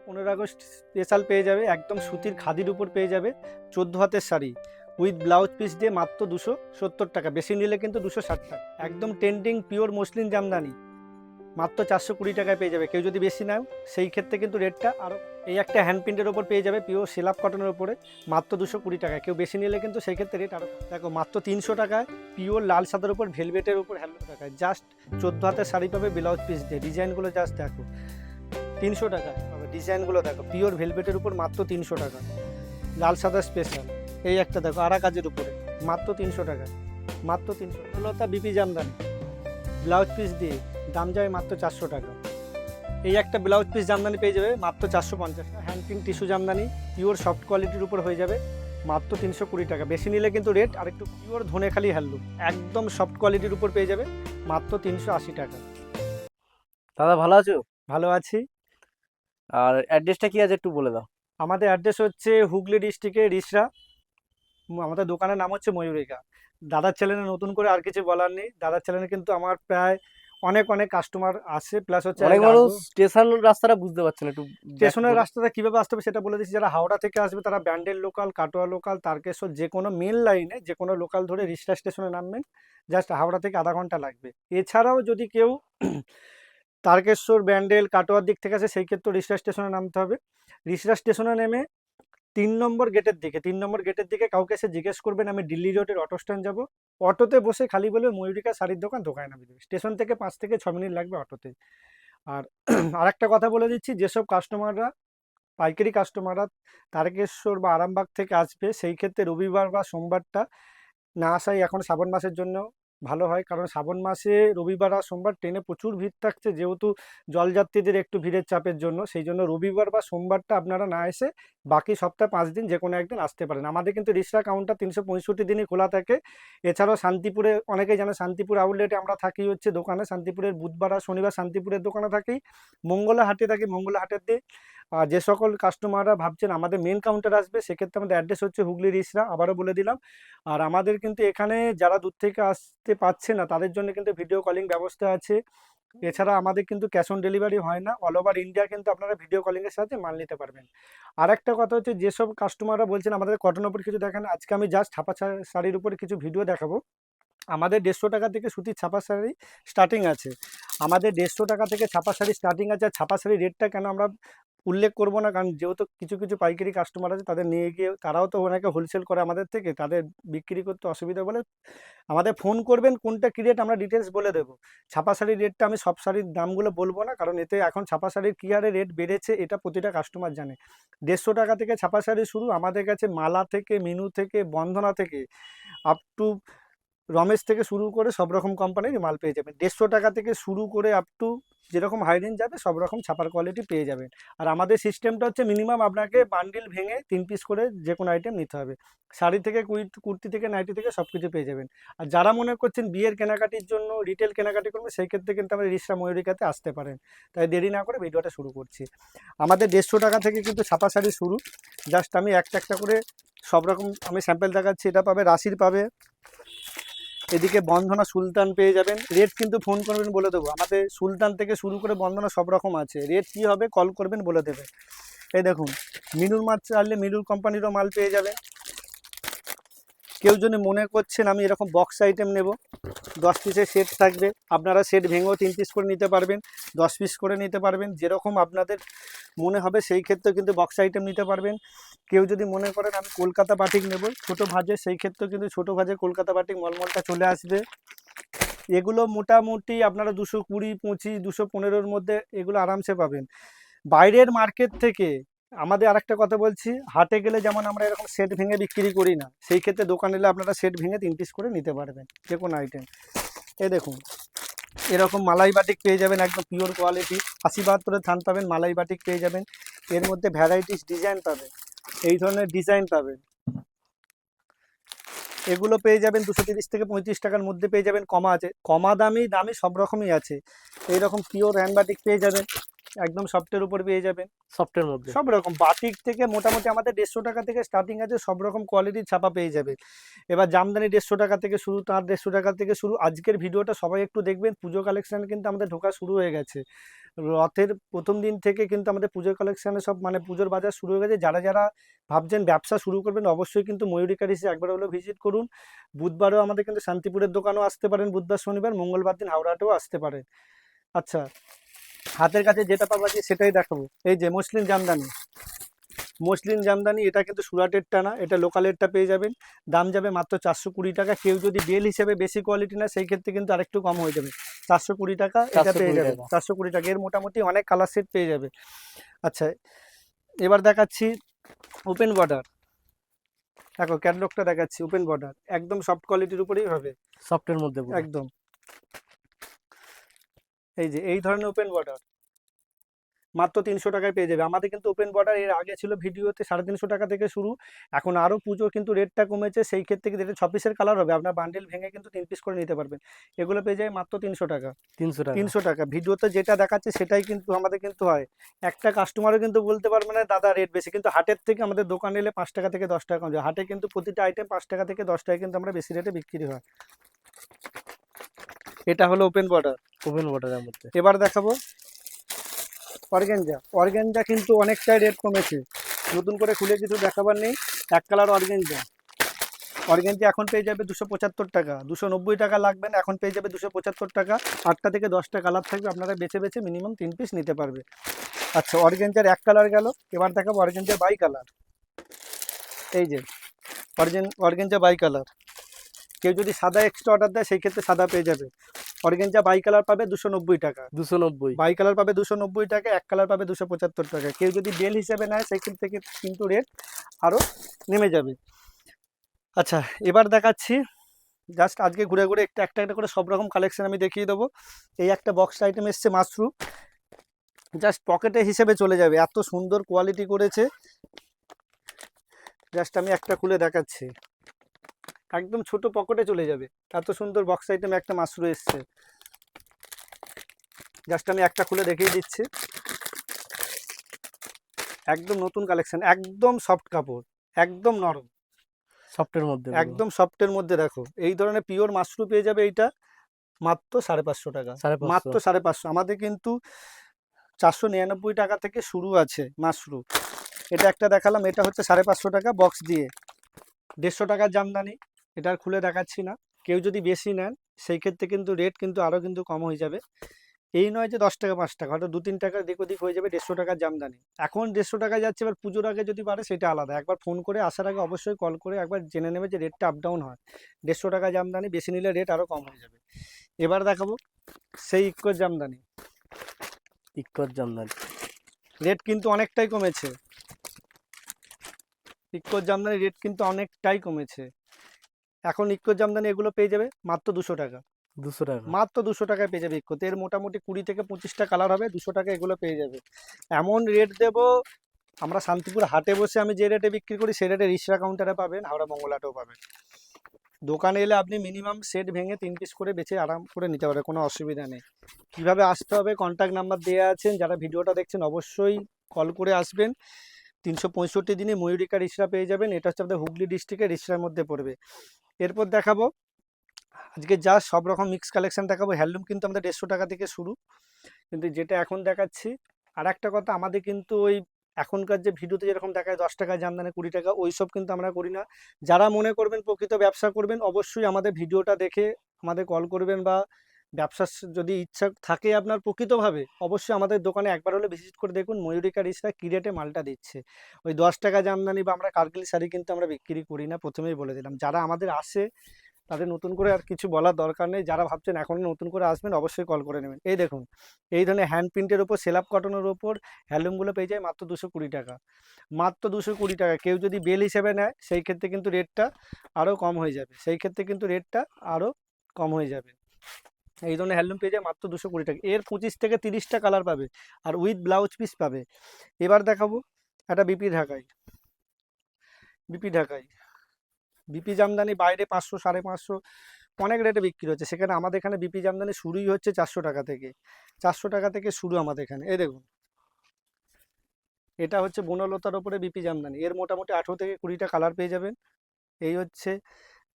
15 August special পেয়ে যাবে, একদম সুতির খাদির উপর পেয়ে যাবে 14 হাতের শাড়ি উইথ ব্লাউজ পিস দিয়ে মাত্র 270 টাকা, বেশি নিলে কিন্তু 260 টাকা। একদম ট্রেন্ডিং পিওর মসলিন জামদানি মাত্র 420 টাকায় পেয়ে যাবে। কেউ যদি বেশি নেয় সেই ক্ষেত্রে কিন্তু রেটটা আরও। এই একটা হ্যান্ড প্রিন্টের ওপর পেয়ে যাবে পিওর সিলাপ কটনের ওপরে মাত্র 220 টাকায়, কেউ বেশি নিলে কিন্তু সেই ক্ষেত্রে রেট আরও। দেখো মাত্র 300 টাকায় পিওর লাল সাদার উপর ভেলভেটের উপর 100 টাকায়, জাস্ট 14 হাতের শাড়ি পাবে ব্লাউজ পিস দিয়ে। ডিজাইনগুলো জাস্ট দেখো, 300 টাকা পাবে। ডিজাইনগুলো দেখো, পিওর ভেলভেটের উপর মাত্র 300 টাকা, লাল সাদা স্পেশাল। এই একটা দেখো আরা কাজের উপরে মাত্র 300 টাকা, মাত্র 300। বিপি জামদানি ব্লাউজ পিস দিয়ে, দাম যায় মাত্র 400 টাকা। এই একটা ব্লাউজ পিস জামদানি পেয়ে যাবে মাত্র 450 টাকা। Hand print tissue Jamdani pure soft কোয়ালিটির উপর হয়ে যাবে মাত্র 320 টাকা, বেশি নিলে কিন্তু রেট আর একটু। পিওর ধনেখালি হ্যান্ডলুম একদম সফট কোয়ালিটির উপর পেয়ে যাবে মাত্র 380 টাকা। দাদা ভালো আছো? ভালো আছি। আর অ্যাড্রেসটা কি আছে একটু বলে দাও। আমাদের অ্যাড্রেস হচ্ছে হুগলি ডিস্ট্রিক্টের রিসরা। আমাদের দোকানের নাম হচ্ছে ময়ূরিকা। দাদার চ্যানেলে নতুন করে আর কিছু বলার নেই, দাদার চ্যানেলে কিন্তু আমার প্রায় অনেক অনেক কাস্টমার আসে, প্লাস হচ্ছে অনেক মানুষ স্টেশন রাস্তাটা বুঝতে পারছে না, একটু স্টেশনের রাস্তাটা কীভাবে আসতে হবে সেটা বলে দিচ্ছি। যারা হাওড়া থেকে আসবে তারা ব্যান্ডেল লোকাল, কাটোয়া লোকাল, তারকেশ্বর যে কোনো মেন লাইনে যে কোনো লোকাল ধরে রিসরা স্টেশনে নামবেন, জাস্ট হাওড়া থেকে আধা ঘন্টা লাগবে। এছাড়াও যদি কেউ তারকেশ্বর, ব্যান্ডেল, কাটোয়ার দিক থেকে আসে সেই ক্ষেত্রে রিসরা স্টেশনে নামতে হবে। রিসরা স্টেশনে নেমে 3 নম্বর গেটের দিকে, 3 নম্বর গেটের দিকে কাউকে এসে জিজ্ঞেস করবেন আমি দিল্লি রোডের অটো স্ট্যান্ড যাবো। অটোতে বসে খালি বলে ময়ূরিকা শাড়ির দোকান, দোকানে নামিয়ে দেবে। স্টেশন থেকে 5 থেকে 6 মিনিট লাগবে অটোতে। আর আরেকটা কথা বলে দিচ্ছি, যেসব কাস্টমাররা পাইকারি কাস্টমাররা তারকেশ্বর বা আরামবাগ থেকে আসবে সেই ক্ষেত্রে রবিবার বা সোমবারটা না আসাই এখন শ্রাবণ মাসের জন্য ভালো হয়, কারণ শ্রাবণ মাসে রবিবার আর সোমবার ট্রেনে প্রচুর ভিড় থাকছে, যেহেতু জলযাত্রীদের একটু ভিড়ের চাপের জন্য। সেই জন্য রবিবার বা সোমবারটা আপনারা না এসে বাকি সপ্তাহে 5 দিন যে কোনো একদিন আসতে পারেন। আমাদের কিন্তু রিক্সা কাউন্টার 365 দিনই খোলা থাকে। এছাড়াও শান্তিপুরে, অনেকেই জানে শান্তিপুর আউটলেটে আমরা থাকি হচ্ছে দোকানে, শান্তিপুরের বুধবার আর শনিবার শান্তিপুরের দোকানে থাকি, মঙ্গলা হাটে থাকি, মঙ্গলা হাটের দিয়ে। আর যে সকল কাস্টমাররা ভাবছেন আমাদের মেন কাউন্টার আসবে, সেক্ষেত্রে আমাদের অ্যাড্রেস হচ্ছে হুগলি রিসরা, আবারও বলে দিলাম। আর আমাদের কিন্তু এখানে যারা দূর থেকে আসতে পারছে না তাদের জন্য কিন্তু ভিডিও কলিং ব্যবস্থা আছে। এছাড়া আমাদের কিন্তু ক্যাশ অন ডেলিভারি হয় না, অল ওভার ইন্ডিয়া কিন্তু আপনারা ভিডিও কলিংয়ের সাথে মাল নিতে পারবেন। আর একটা কথা হচ্ছে, যেসব কাস্টমাররা বলছেন আমাদের কটন উপর কিছু দেখেন, আজকে আমি জাস্ট ছাপা শাড়ির উপরে কিছু ভিডিও দেখাবো। আমাদের 150 টাকা থেকে সুতির ছাপা শাড়ি স্টার্টিং আছে, আমাদের 150 টাকা থেকে ছাপা শাড়ি স্টার্টিং আছে। আর ছাপা শাড়ির রেটটা কেন আমরা উল্লেখ করব না, কারণ যেহেতু কিছু কিছু পাইকারি কাস্টমার আছে তাদের নিয়ে গিয়ে তারাও তো অনেকে হোলসেল করে আমাদের থেকে, তাদের বিক্রি করতে অসুবিধা বলে আমাদের ফোন করবেন, কোনটা কী রেট আমরা ডিটেলস বলে দেবো। ছাপা শাড়ির রেটটা আমি সব শাড়ির দামগুলো বলবো না, কারণ এতে এখন ছাপা শাড়ির কী হারে রেট বেড়েছে এটা প্রতিটা কাস্টমার জানে। 150 টাকা থেকে ছাপা শাড়ি শুরু, আমাদের কাছে মালা থেকে, মিনু থেকে, বন্ধনা থেকে, আপ টু রমেশ থেকে শুরু করে সব রকম কোম্পানির মাল পেয়ে যাবেন। 150 টাকা থেকে শুরু করে আপ টু যেরকম হাই রেঞ্জ যাবে সব রকম ছাপার কোয়ালিটি পেয়ে যাবেন। আর আমাদের সিস্টেমটা হচ্ছে মিনিমাম আপনাকে বান্ডিল ভেঙে 3 পিস করে যে কোনো আইটেম নিতে হবে। শাড়ি থেকে কুর্তি থেকে নাইটি থেকে সব কিছু পেয়ে যাবেন। আর যারা মনে করছেন বিয়ের কেনাকাটির জন্য রিটেল কেনাকাটি করবে সেই ক্ষেত্রে কিন্তু আমাদের রিসরা ময়ূরিকাতে আসতে পারেন। তাই দেরি না করে ভিডিওটা শুরু করছি। আমাদের 150 টাকা থেকে কিন্তু ছাপা শাড়ি শুরু, জাস্ট আমি একটা একটা করে সব রকম আমি স্যাম্পল দেখাচ্ছি। এটা পাবে রাশির পাবে, এদিকে বন্ধনা সুলতান পেয়ে যাবেন। রেট কিন্তু ফোন করবেন বলে দেবো, আমাদের সুলতান থেকে শুরু করে বন্ধনা সব রকম আছে। রেট কী হবে কল করবেন বলে দেবে। এই দেখুন মিনুর মাল চাইলে মিনুর কোম্পানিরও মাল পেয়ে যাবে। কেউ যদি মনে করছেন আমি এরকম বক্স আইটেম নেব, 10 পিসের সেট থাকবে, আপনারা সেট ভেঙেও 3 পিস করে নিতে পারবেন, 10 পিস করে নিতে পারবেন, যেরকম আপনাদের মনে হবে সেই ক্ষেত্রে কিন্তু বক্স আইটেম নিতে পারবেন। কেউ যদি মনে করেন আমি কলকাতা বাটিক নেব ছোটো ভাজে, সেই ক্ষেত্রেও কিন্তু ছোটো ভাজে কলকাতা বাটিক মলমলটা চলে আসবে। এগুলো মোটামুটি আপনারা 220, 25, 215-র মধ্যে এগুলো আরামসে পাবেন। বাইরের মার্কেট থেকে আমাদের আরেকটা কথা বলছি, হাটে গেলে যেমন আমরা এরকম সেট ভেঙে বিক্রি করি না, সেই ক্ষেত্রে দোকানে এলে আপনারা সেট ভেঙে 3 পিস করে নিতে পারবেন যে কোনো আইটেম। এই দেখুন এরকম মালাই বাটিক পেয়ে যাবেন, একদম পিওর কোয়ালিটি। 80-72-এর থান পাবেন, মালাই বাটিক পেয়ে যাবেন। এর মধ্যে ভ্যারাইটিস ডিজাইন পাবেন, এই ধরনের ডিজাইন পাবেন। এগুলো পেয়ে যাবেন 230 থেকে 35 টাকার মধ্যে পেয়ে যাবেন। কমা আছে, কমা দামি সব রকমই আছে। এইরকম পিওর হ্যান্ড বাটিক পেয়ে যাবেন, একদম সফটের উপর পেয়ে যাবেন। সফটের মধ্যে। সব রকম বাটিক থেকে মোটামুটি আমাদের 150 টাকা থেকে স্টার্টিং আছে, সব রকম কোয়ালিটির ছাপা পেয়ে যাবে। এবার জামদানি 150 টাকা থেকে শুরু, তার 150 টাকা থেকে শুরু। আজকের ভিডিওটা সবাই একটু দেখবেন, পুজো কালেকশন কিন্তু আমাদের ঢোকা শুরু হয়ে গেছে। রথের প্রথম দিন থেকে কিন্তু আমাদের পুজোর কালেকশানে সব মানে পুজোর বাজার শুরু হয়ে গেছে। যারা যারা ভাবছেন ব্যবসা শুরু করবেন অবশ্যই কিন্তু ময়ূরী কারিসে একবার হলেও ভিজিট করুন। বুধবারও আমাদের কিন্তু শান্তিপুরের দোকানও আসতে পারেন, বুধবার শনিবার, মঙ্গলবার দিন হাওড়াতেও আসতে পারেন। আচ্ছা, হাতের কাছে যেটা পাবো আজকে সেটাই দেখাবো। এই যে মসলিন জামদানি, মসলিন জামদানি, এটা কিন্তু সুরাটেরটা না, এটা লোকালেরটা পেয়ে যাবেন। দাম যাবে মাত্র 420 টাকা। কেউ যদি বেল হিসেবে বেশি কোয়ালিটি না, সেই ক্ষেত্রে কিন্তু আরেকটু কম হয়ে যাবে। 420 টাকা এটা পেয়ে 420 যাবে। টাকা। 420 টাকা এর মোটামুটি অনেক কালার সেট পেয়ে যাবে। আচ্ছা, এবার দেখাচ্ছি ওপেন বর্ডার। দেখো ক্যাটলগটা দেখাচ্ছি, ওপেন বর্ডার একদম সফট কোয়ালিটির উপরেই হবে, সফটের মধ্যে পুরো। একদম। এই যে এই ধরনের ওপেন বর্ডার মাত্র 300 টাকায় পেয়ে যাবে। আমাদের কিন্তু ওপেন বর্ডার এর আগে ছিল ভিডিওতে 350 টাকা থেকে শুরু। এখন আরও পুজো কিন্তু রেটটা কমেছে, সেই ক্ষেত্রে কিন্তু এটা 6 পিসের কালার হবে, আপনার বান্ডেল ভেঙে কিন্তু 3 পিস করে নিতে পারবেন। এগুলো পেয়ে যায় মাত্র 300 টাকা। 300 টাকা। 300 টাকা ভিডিওতে যেটা দেখাচ্ছে সেটাই কিন্তু আমাদের কিন্তু হয়। একটা কাস্টমারও কিন্তু বলতে পারবে না দাদা রেট বেশি, কিন্তু হাটের থেকে আমাদের দোকানে এলে 5 টাকা থেকে 10 টাকা কম যায়। হাটে কিন্তু প্রতিটা আইটেম 5 টাকা থেকে 10 টাকা কিন্তু আমরা বেশি রেটে বিক্রি হয়। এটা হলো ওপেন বর্ডার। ওপেন বর্ডারের মধ্যে। এবার দেখাবো অর্গেঞ্জা। অর্গেঞ্জা কিন্তু অনেকটাই রেট কমেছে, নতুন করে খুলে কিছু দেখাবার নেই। এক কালার অর্গেঞ্জা, অর্গেঞ্জা এখন পেয়ে যাবে 275 টাকা। 290 টাকা লাগবে না, এখন পেয়ে যাবে 275 টাকা। 8টা থেকে 10টা কালার থাকবে, আপনারা বেছে বেছে মিনিমাম 3 পিস নিতে পারবে। আচ্ছা, অর্গেঞ্জার এক কালার গেল। এবার দেখাবো অর্গেঞ্জার বাই কালার। এই যে অর্গেঞ্জা বাই কালার, কেউ যদি সাদা এক্সট্রা অর্ডার দেয় সেই ক্ষেত্রে সাদা পেয়ে যাবে। অর্গেঞ্জা বাই কালার পাবে 290 টাকা। 290। বাই কালার পাবে 290 টাকা, এক কালার পাবে 275 টাকা। কেউ যদি বেল হিসেবে নেয় সেই ক্ষেত্রে কিন্তু রেট আরও নেমে যাবে। আচ্ছা, এবার দেখাচ্ছি জাস্ট আজকে ঘুরে ঘুরে একটা একটা করে সব রকম কালেকশন আমি দেখিয়ে দেবো। এই একটা বক্স আইটেম এসছে মাশরুম, জাস্ট পকেটে হিসেবে চলে যাবে, এত সুন্দর কোয়ালিটি করেছে। জাস্ট আমি একটা খুলে দেখাচ্ছি, একদম ছোট পকেটে চলে যাবে, এত সুন্দর বক্স আইটেম একটা মাশরুম এসছে। জাস্ট আমি একটা খুলে দেখিয়ে দিচ্ছি, একদম নতুন কালেকশন, একদম সফট কাপড়, একদম নরম, সফটের মধ্যে। একদম সফটের মধ্যে। দেখো এই ধরনের পিওর মাশরুম পেয়ে যাবে এইটা মাত্র 550 টাকা। 550। মাত্র 550। আমাদের কিন্তু 499 টাকা থেকে শুরু আছে মাশরুম। এটা একটা দেখালাম, এটা হচ্ছে 550 টাকা বক্স দিয়ে। 150 টাকার জামদানি, এটা আর খুলে দেখাচ্ছি না। কেউ যদি বেশি নেন সেই ক্ষেত্রে কিন্তু রেট কিন্তু আরও কিন্তু কম হয়ে যাবে। এই নয় যে 10 টাকা 5 টাকা, হয়তো 2-3 টাকা দিক ওদিক হয়ে যাবে। 150 টাকার জামদানি এখন 150 টাকায় যাচ্ছে, এবার পুজোর আগে যদি বাড়ে সেটা আলাদা। একবার ফোন করে আসার আগে অবশ্যই কল করে একবার জেনে নেবে যে রেটটা আপ ডাউন হয়। 150 টাকা জামদানি বেশি নিলে রেট আরও কম হয়ে যাবে। এবার দেখাবো সেই ইক্কোর জামদানি। ইক্কর জামদানি রেট কিন্তু অনেকটাই কমেছে, ইক্কোর জামদানি রেট কিন্তু অনেকটাই কমেছে। এখন ইক্কোর জামদানি এগুলো পেয়ে যাবে মাত্র 200 টাকা। 200 টাকা। মাত্র 200 টাকায় পেয়ে যাবে ইক্কোতে। এর মোটামুটি 20 থেকে 25টা কালার হবে, 200 টাকা এগুলো পেয়ে যাবে। এমন রেট দেবো, আমরা শান্তিপুর হাটে বসে আমি যে রেটে বিক্রি করি সেই রেটে রিক্সা কাউন্টারে পাবেন, হাওড়া মঙ্গলাটেও পাবেন। দোকানে এলে আপনি মিনিমাম সেট ভেঙে 3 পিস করে বেছে আরাম করে নিতে পারবেন, কোনো অসুবিধা নেই। কিভাবে আসতে হবে কন্ট্যাক্ট নাম্বার দেওয়া আছেন, যারা ভিডিওটা দেখছেন অবশ্যই কল করে আসবেন। 365 দিনে ময়ূরিকা রিক্সা পেয়ে যাবেন। এটা হচ্ছে আমাদের হুগলি ডিস্ট্রিক্টের রিক্সার মধ্যে পড়বে। এরপর দেখাবো আজকে যা সব রকম মিক্স কালেকশন দেখাবো। হ্যান্ডলুম কিন্তু আমাদের 150 টাকা থেকে শুরু, কিন্তু যেটা এখন দেখাচ্ছি। আর একটা কথা, আমাদের কিন্তু ওই এখনকার যে ভিডিওতে যেরকম দেখায় 10 টাকা জামদানি 20 টাকা, ওইসব কিন্তু আমরা করি না। যারা মনে করবেন প্রকৃত ব্যবসা করবেন অবশ্যই আমাদের ভিডিওটা দেখে আমাদের কল করবেন, বা ব্যবসার যদি ইচ্ছা থাকে আপনার প্রকৃতভাবে, অবশ্যই আমাদের দোকানে একবার হলে ভিজিট করে দেখুন ময়ূরিকা রিক্সা কী রেটে মালটা দিচ্ছে। ওই 10 টাকা জামদানি বা আমরা কারগিল শাড়ি কিন্তু আমরা বিক্রি করি না, প্রথমেই বলে দিলাম। যারা আমাদের আসে তাদের নতুন করে আর কিছু বলার দরকার নেই। যারা ভাবছেন এখন নতুন করে আসবেন অবশ্যই কল করে নেবেন। এই দেখুন এই ধরনের হ্যান্ড প্রিন্টের ওপর সেলাপ কটনের ওপর হ্যান্ডলুমগুলো পেয়ে যায় মাত্র 220 টাকা। মাত্র 220 টাকা। কেউ যদি বেল হিসেবে নেয় সেই ক্ষেত্রে কিন্তু রেটটা আরও কম হয়ে যাবে, সেই ক্ষেত্রে কিন্তু রেটটা আরও কম হয়ে যাবে। এই ধরনের হ্যান্ডলুম পেয়ে যায় মাত্র 220 টাকা। এর 25 থেকে 30টা কালার পাবে, আর উইথ ব্লাউজ পিস পাবে। এবার দেখাবো একটা বিপি ঢাকাই। বিপি ঢাকাই বিপি জামদানি বাইরে 500 550 অনেক রেটে বিক্রি হচ্ছে, সেখানে আমাদের এখানে বিপি জামদানি শুরুই হচ্ছে 400 টাকা থেকে। 400 টাকা থেকে শুরু আমাদের এখানে। এই দেখুন এটা হচ্ছে বনলতার ওপরে বিপি জামদানি, এর মোটামুটি 18 থেকে 20টা কালার পেয়ে যাবেন। এই হচ্ছে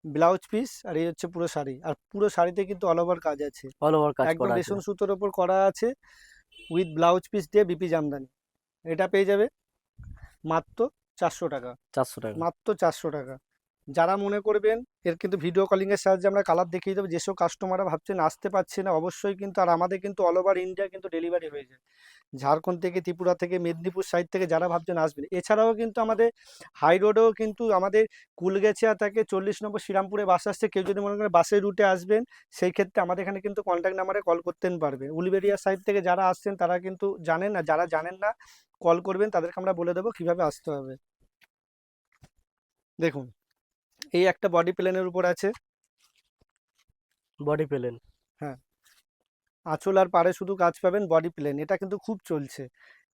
ব্লাউজ পিস, আর এই হচ্ছে পুরো শাড়ি, আর পুরো শাড়িতে কিন্তু অল ওভার কাজ আছে, অল ওভার কাজ একদম করা আছে। রেশম সুতোর ওপর করা আছে উইথ ব্লাউজ পিস দিয়ে বিপি জামদানি। এটা পেয়ে যাবে মাত্র 400 টাকা, 400 টাকা। মাত্র 400 টাকা। যারা মনে করবেন, এর কিন্তু ভিডিও কলিং এর সাহায্যে আমরা কালার দেখিয়ে দেবো। যেসব কাস্টমাররা ভাবছেন আসতে পারছে না, অবশ্যই কিন্তু, আর আমাদের কিন্তু অল ওভার ইন্ডিয়া কিন্তু ডেলিভারি হয়ে যায়, ঝাড়খণ্ড থেকে, ত্রিপুরা থেকে, মেদিনীপুর সাইড থেকে যারা ভাবছেন আসবেন। এছাড়াও কিন্তু আমাদের হাই রোডেও কিন্তু আমাদের কুলগেছিয়া থেকে 40 নম্বর শ্রীরামপুরে বাস আসছে। কেউ যদি মনে করেন বাসের রুটে আসবেন, সেই ক্ষেত্রে আমাদের এখানে কিন্তু কন্ট্যাক্ট নাম্বারে কল করতেন পারবে। উলবেরিয়া সাইড থেকে যারা আসছেন তারা কিন্তু জানেন, না যারা জানেন না কল করবেন, তাদেরকে আমরা বলে দেবো কিভাবে আসতে হবে। দেখুন, এই একটা বডি প্লেনের উপর আছে, বডি প্লেন। হ্যাঁ, আঁচল আর পাড়ে শুধু কাজ পাবেন, বডি প্লেন। এটা কিন্তু খুব চলছে,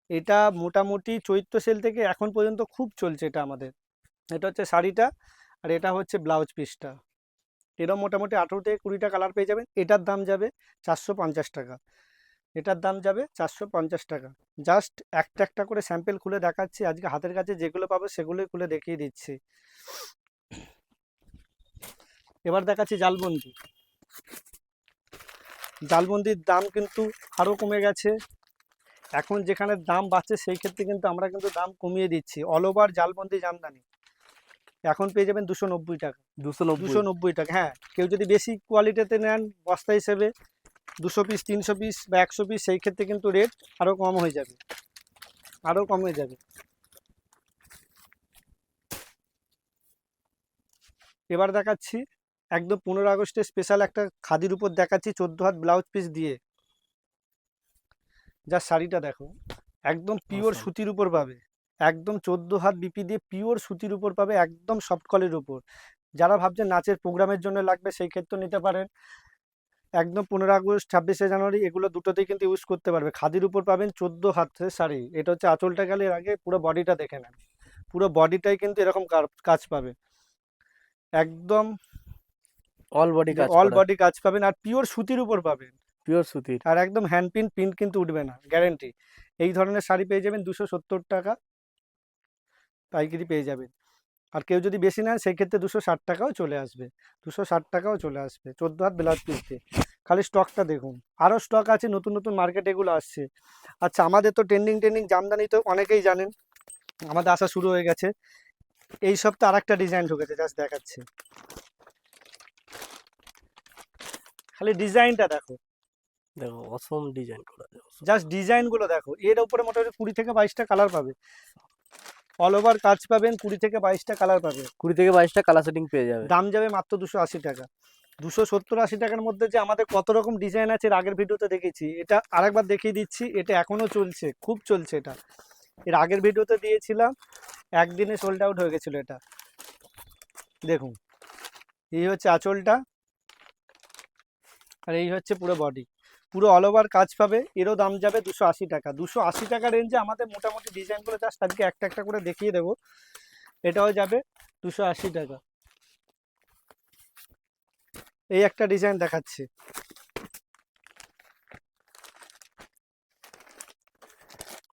এটা মোটামুটি চৈত্র সেল থেকে এখন পর্যন্ত খুব চলছে এটা আমাদের। এটা হচ্ছে শাড়িটা, আর এটা হচ্ছে ব্লাউজ পিসটা। এরও মোটামুটি 18 থেকে 20টা কালার পেয়ে যাবেন। এটার দাম যাবে 450 টাকা, এটার দাম যাবে 450 টাকা। জাস্ট একটা একটা করে স্যাম্পেল খুলে দেখাচ্ছি, আজকে হাতের কাছে যেগুলো পাবে সেগুলোই খুলে দেখিয়ে দিচ্ছি। এবার দেখাচ্ছি জালবন্দি। জালবন্দির দাম কিন্তু আরও কমে গেছে, এখন যেখানে দাম বাড়ছে সেই ক্ষেত্রে কিন্তু আমরা কিন্তু দাম কমিয়ে দিচ্ছি। অল ওভার জালবন্দি জামদানি এখন পেয়ে যাবেন 290 টাকা, 290। 290 টাকা। হ্যাঁ, কেউ যদি বেশি কোয়ালিটিতে নেন বস্তা হিসেবে 200 পিস, 300 পিস বা 100 পিস, সেই ক্ষেত্রে কিন্তু রেট আরও কম হয়ে যাবে, আরও কম হয়ে যাবে। এবার দেখাচ্ছি একদম 15 আগস্টের স্পেশাল একটা খাদির উপর দেখাচ্ছি, 14 হাত ব্লাউজ পিস দিয়ে। যা শাড়িটা দেখো, একদম পিওর Awesome. সুতির উপর পাবে, একদম 14 হাত বিপি দিয়ে পিওর সুতির উপর পাবে, একদম সফট কলির উপর। যারা ভাবছেন নাচের প্রোগ্রামের জন্য লাগবে সেই ক্ষেত্রে নিতে পারেন। একদম 15 আগস্ট, 26শে জানুয়ারি এগুলো দুটোতেই কিন্তু ইউজ করতে পারবে। খাদির উপর পাবেন 14 হাতের শাড়ি। এটা হচ্ছে আঁচলটা, গেলে এর আগে পুরো বডিটা দেখে নেন, পুরো বডিটাই কিন্তু এরকম কাজ পাবে, একদম অল বডি কাজ অল করা। বডি কাজ পাবেন, আর পিওর সুতির উপর পাবেন, পিওর সুতির। আর একদম হ্যান্ড প্রিন্ট কিন্তু উঠবে না, গ্যারেন্টি। এই ধরনের শাড়ি পেয়ে যাবেন 270 টাকা পাইকারি পেয়ে যাবেন। আর কেউ যদি বেশি নেন সেই ক্ষেত্রে 260 টাকাও চলে আসবে, 260 টাকাও চলে আসবে 14 হাত ব্লাউজ পিস দিয়ে। খালি স্টকটা দেখুন, আরও স্টক আছে, নতুন নতুন মার্কেট এগুলো আসছে। আচ্ছা, আমাদের তো ট্রেন্ডিং জামদানি তো অনেকেই জানেন, আমাদের আসা শুরু হয়ে গেছে। এই সপ্তাহে আর একটা ডিজাইন ঢুকেছে, জাস্ট দেখাচ্ছে, খালি ডিজাইনটা দেখো, দেখো অসম ডিজাইন করা আছে, awesome। জাস্ট ডিজাইনগুলো দেখো। এর উপরে মোটামুটি 20 থেকে 22টা কালার পাবে, অল ওভার কাজ পাবেন, 20 থেকে 22টা কালার পাবে। 20 থেকে 22টা কালার সেটিং পেয়ে যাবে। দাম যাবে মাত্র 280 টাকা। 270-80 টাকার মধ্যে যে আমাদের কত রকম ডিজাইন আছে, এর আগের ভিডিওতে দেখেছি, এটা আরেকবার দেখিয়ে দিচ্ছি। এটা এখনো চলছে, খুব চলছে এটা। এর আগের ভিডিওতে দিয়েছিলাম, একদিনে সোল্ড আউট হয়ে গেছিল এটা। দেখুন, এই হচ্ছে আঁচলটা, আর এই হচ্ছে পুরো বডি, পুরো অল ওভার কাজ পাবে। এরও দাম যাবে 280 টাকা। 280 টাকা রেঞ্জে আমাদের মোটামুটি ডিজাইনগুলো জাস্ট আজকে একটা একটা করে দেখিয়ে দেবো। এটাও যাবে 280 টাকা। এই একটা ডিজাইন দেখাচ্ছি,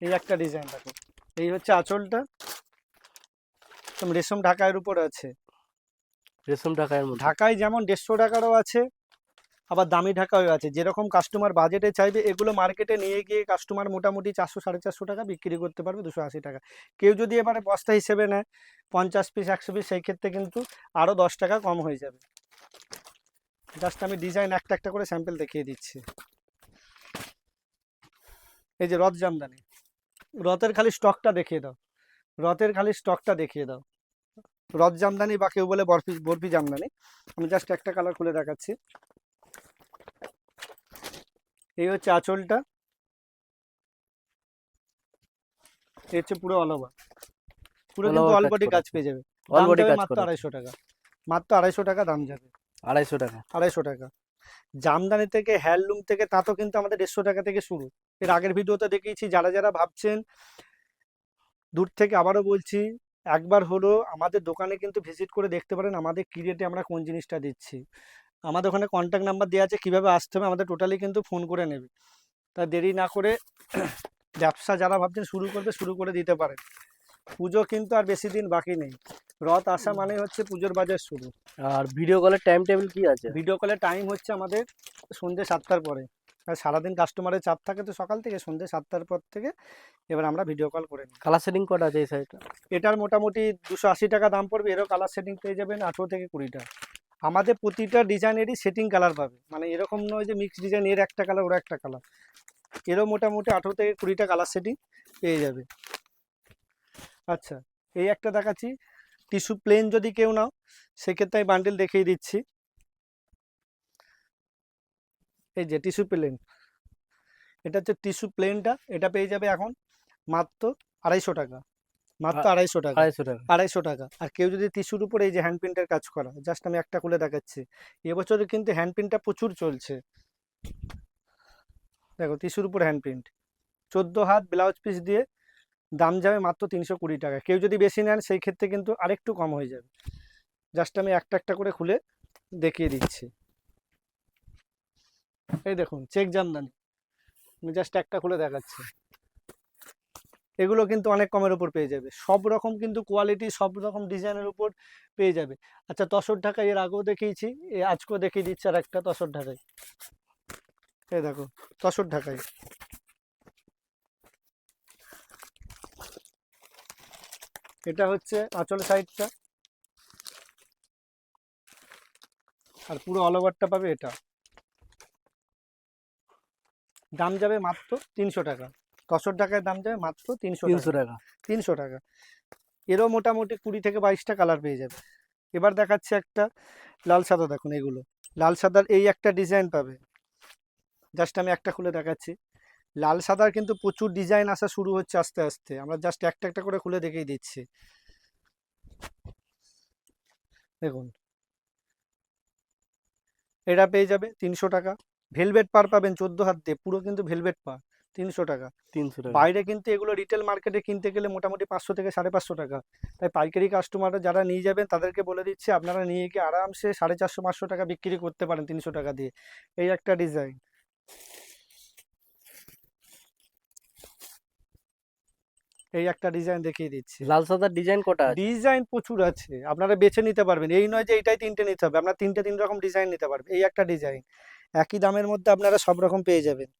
এই একটা ডিজাইন দেখো। এই হচ্ছে আঁচলটা, একদম রেশম ঢাকাইয়ের উপর আছে। রেশম ঢাকাইয়ের মধ্যে। ঢাকায় যেমন 150 টাকারও আছে, আবার দামি ঢাকাও আছে, যেরকম কাস্টমার বাজেটে চাইবে। এগুলো মার্কেটে নিয়ে গিয়ে কাস্টমার মোটামুটি 400-450 টাকা বিক্রি করতে পারবে 280 টাকা। কেউ যদি এবারে বস্তা হিসেবে নেয় 50 পিস, 100 পিস, সেই ক্ষেত্রে কিন্তু আরও 10 টাকা কম হয়ে যাবে। জাস্ট আমি ডিজাইন একটা একটা করে স্যাম্পল দেখিয়ে দিচ্ছি। এই যে রথ জামদানি, রথের খালি স্টকটা দেখিয়ে দাও, রথের খালি স্টকটা দেখিয়ে দাও। রথ জামদানি বা কেউ বলে বরফি জামদানি। আমি জাস্ট একটা কালার খুলে দেখাচ্ছি। এই হচ্ছে আঁচলটা, এই হচ্ছে পুরো অল ওভার, পুরো অল কিন্তু ওভার অল কাজ বডি করা কাজ আছে। পেয়ে যাবে। অল দাম বডি যাবে কাজ মাত্র করা আছে। 250 টাকা, মাত্র 250 টাকা দাম যাবে, 250 টাকা। 250 টাকা। জামদানি থেকে, হ্যান্ডলুম থেকে, তাঁতও কিন্তু আমাদের 150 টাকা থেকে শুরু। এর আগের ভিডিওতে দেখিয়েছি। যারা যারা ভাবছেন দূর থেকে, আবারও বলছি, একবার হলো আমাদের দোকানে কিন্তু ভিজিট করে দেখতে পারেন আমাদের কি রেটে আমরা কোন জিনিসটা দিচ্ছি। আমাদের ওখানে কন্ট্যাক্ট নাম্বার দেওয়া আছে, কীভাবে আসতে হবে আমাদের টোটালি কিন্তু ফোন করে নেবে। তা দেরি না করে ব্যবসা যারা ভাবছেন শুরু করবে, শুরু করে দিতে পারেন। পুজো কিন্তু আর বেশি দিন বাকি নেই। রথ আসা মানে হচ্ছে পুজোর বাজার শুরু। আর ভিডিও কলের টাইম টেবিল কি আছে? ভিডিও কলের টাইম হচ্ছে আমাদের সন্ধ্যে 7টার পরে। আর সারাদিন কাস্টমারের চাপ থাকে, তো সকাল থেকে সন্ধ্যে 7টার পর থেকে এবার আমরা ভিডিও কল করে নিই। কালার সেটিং কটা আছে এই সাইডটা? এটার মোটামুটি 280 টাকা দাম পড়বে। এরও কালার সেটিং পেয়ে যাবেন 18 থেকে 20টা। আমাদের প্রতিটা ডিজাইনেরই সেটিং কালার পাবে, মানে এরকম নয় যে মিক্স ডিজাইন, এর একটা কালার ওর একটা কালার। এরও মোটামুটি 18 থেকে 20টা কালার সেটিং পেয়ে যাবে। আচ্ছা, এই একটা দেখাচ্ছি টিস্যু প্লেন, যদি কেউ নাও সেক্ষেত্রে আমি বান্ডেল দেখিয়ে দিচ্ছি। এই যে টিস্যু প্লেন, এটা হচ্ছে টিস্যু প্লেনটা, এটা পেয়ে যাবে এখন মাত্র 250 টাকা। মাত্র 250 টাকা। 250 টাকা। 250 টাকা। আর কেউ যদি টিস্যুর উপরে এই যে হ্যান্ড প্রিন্টের কাজ করা, জাস্ট আমি একটা খুলে দেখাচ্ছি। এবছরে কিন্তু হ্যান্ড প্রিন্টটা প্রচুর চলছে। দেখো টিস্যুর উপর হ্যান্ড প্রিন্ট, 14 হাত ব্লাউজ পিস দিয়ে, দাম যাবে মাত্র 320 টাকা। কেউ যদি বেশি নেন সেই ক্ষেত্রে কিন্তু আরেকটু কম হয়ে যাবে। জাস্ট আমি একটা একটা করে খুলে দেখিয়ে দিচ্ছি। এই দেখুন চেক জামদানি, আমি জাস্ট একটা খুলে দেখাচ্ছি। এগুলো কিন্তু অনেক কমের উপর পেয়ে যাবে, সব রকম কিন্তু কোয়ালিটি, সব রকম ডিজাইনের উপর পেয়ে যাবে। আচ্ছা 63 টাকা এর আগেও দেখিয়েছি, আজকেও দেখিয়ে দিচ্ছি আর একটা 63 টাকায়। এই দেখো 63 টাকায়। এটা হচ্ছে আঁচলের সাইডটা, আর পুরো অল ওভারটা পাবে এটা। দাম যাবে মাত্র 300 টাকা। 63 টাকায় দাম যাবে মাত্র 300 300 টাকা। টাকা। 300 টাকা। এরও মোটামুটি 20 থেকে 22টা কালার পেয়ে যাবে। এবার দেখাচ্ছে একটা লাল সাদা, দেখুন এগুলো লাল সাদার এই একটা ডিজাইন পাবে। জাস্ট আমি একটা খুলে দেখাচ্ছি। লাল সাদার কিন্তু প্রচুর ডিজাইন আসা শুরু হচ্ছে আস্তে আস্তে, আমরা জাস্ট একটা একটা করে খুলে দেখিয়ে দিচ্ছি। দেখুন এটা পেয়ে যাবে 300 টাকা। ভেলভেট পার পাবেন 14 হাত দিয়ে, পুরো কিন্তু ভেলভেট পার, 300 টাকা। 300 টাকা। বাইরে কিন্তু এগুলো রিটেল মার্কেটে কিনতে গেলে মোটামুটি 500 থেকে 550 টাকা। তাই পাইকারি কাস্টমাররা যারা নিয়ে যাবেন তাদেরকে বলে দিচ্ছি, আপনারা নিয়ে গিয়ে আরামসে 450-500 টাকা বিক্রি করতে পারেন 300 টাকা দিয়ে। এই একটা ডিজাইন, এই একটা ডিজাইন দেখিয়ে দিচ্ছি। লাল সাদার ডিজাইন কটা আছে? ডিজাইন প্রচুর আছে, আপনারা বেছে নিতে পারবেন। এই নয় যে এইটাই 3টে নিতে হবে, আপনার 3টে 3 রকম ডিজাইন নিতে পারবেন। এই একটা ডিজাইন, একই দামের মধ্যে আপনারা সব রকম পেয়ে যাবেন।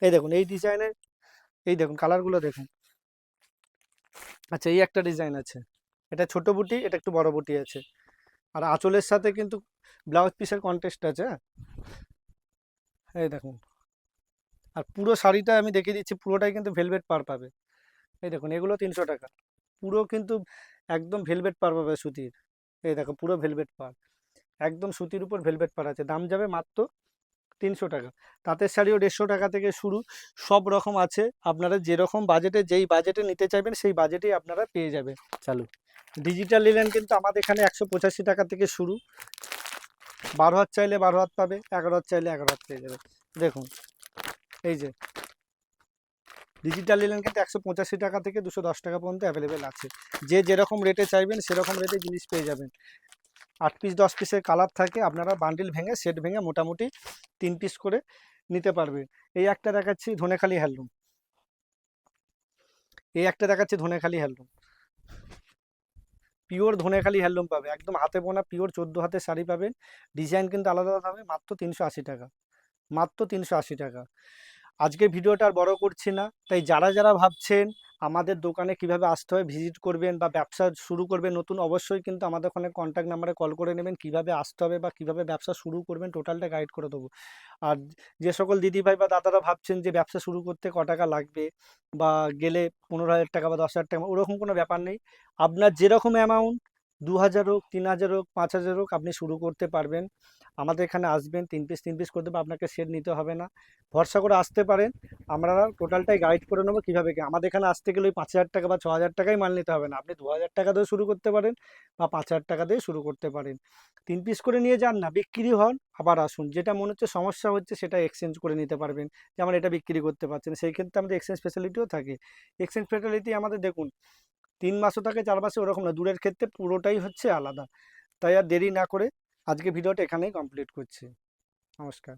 এই দেখুন এই ডিজাইনের, এই দেখুন কালারগুলো দেখুন। আচ্ছা এই একটা ডিজাইন আছে, এটা ছোট বুটি, এটা একটু বড় বুটি আছে। আর আঁচলের সাথে কিন্তু ব্লাউজ পিসের কন্ট্রাস্ট আছে। এই দেখুন, আর পুরো শাড়িটা আমি দেখিয়ে দিচ্ছি, পুরোটাই কিন্তু ভেলভেট পার পাবে। এই দেখুন এগুলো 300 টাকা, পুরো কিন্তু একদম ভেলভেট পার পাবে সুতির। এই দেখো পুরো ভেলভেট পার, একদম সুতির উপর ভেলভেট পার আছে। দাম যাবে মাত্র 300 টাকা। তাঁতের শাড়িও 150 টাকা থেকে শুরু, সব রকম আছে। আপনারা যেরকম বাজেটে, যেই বাজেটে নিতে চাইবেন সেই বাজেটেই আপনারা পেয়ে যাবেন। চালু। ডিজিটাল নিলেন কিন্তু আমাদের এখানে 185 টাকা থেকে শুরু। 12 হাত চাইলে 12 হাত পাবে, 11 হাত চাইলে 11 হাত পেয়ে যাবে। দেখুন এই যে ডিজিটাল নিলেন কিন্তু 185 টাকা থেকে 210 টাকা পর্যন্ত অ্যাভেলেবেল আছে। যে যেরকম রেটে চাইবেন সেরকম রেটে জিনিস পেয়ে যাবেন। 8 পিস 10 পিসের কালার থাকে, আপনারা বান্ডিল ভেঙে, সেট ভেঙে মোটামুটি 3 পিস করে নিতে পারবে। এই একটা দেখাচ্ছি ধনেখালি হ্যান্ডলুম, এই একটা দেখাচ্ছি Dhanekhali handloom, pure Dhanekhali handloom পাবে, একদম হাতে বোনা পিওর 14 হাতের শাড়ি পাবেন। ডিজাইন কিন্তু আলাদা আলাদা হবে, মাত্র 380 টাকা। মাত্র 380 টাকা। আজকে ভিডিওটা আর বড় করছি না, তাই যারা যারা ভাবছেন আমাদের দোকানে কিভাবে আসতে হয়, ভিজিট করবেন বা ব্যবসা শুরু করবেন নতুন, অবশ্যই কিন্তু আমাদের ওখানে কন্ট্যাক্ট নাম্বারে কল করে নেবেন। কিভাবে আসতে হবে বা কিভাবে ব্যবসা শুরু করবেন টোটালটা গাইড করে দেবো। আর যে সকল দিদিভাই বা দাদারা ভাবছেন যে ব্যবসা শুরু করতে ক টাকা লাগবে বা গেলে 15,000 টাকা বা 10,000 টাকা, ওরকম কোনো ব্যাপার নেই। আপনার যেরকম অ্যামাউন্ট, 2,000 হোক, 3,000 হোক, 5,000 হোক, আপনি শুরু করতে পারবেন। আমাদের এখানে আসবেন, 3 পিস করে দেবো, আপনাকে সেট নিতে হবে না। ভরসা করে আসতে পারেন, আমরা টোটালটাই গাইড করে নেবো কীভাবে কি। আমাদের এখানে আসতে গেলে ওই 5,000 টাকা বা 6,000 টাকাই মাল নিতে হবে না, আপনি 2,000 টাকা দিয়েও শুরু করতে পারেন বা 5,000 টাকা দিয়ে শুরু করতে পারেন। 3 পিস করে নিয়ে যান না, বিক্রি হন, আবার আসুন। যেটা মনে হচ্ছে সমস্যা হচ্ছে সেটা এক্সচেঞ্জ করে নিতে পারবেন, যেমন এটা বিক্রি করতে পারছেন, সেই ক্ষেত্রে আমাদের এক্সচেঞ্জ ফেসিলিটিও থাকে। এক্সচেঞ্জ ফেসিলিটি আমাদের দেখুন 3 মাসও থাকে, 4 মাসে, ওরকম না, দূরের ক্ষেত্রে পুরোটাই হচ্ছে আলাদা। তাই আর দেরি না করে আজকে ভিডিওটা এখানেই কমপ্লিট করছি। নমস্কার।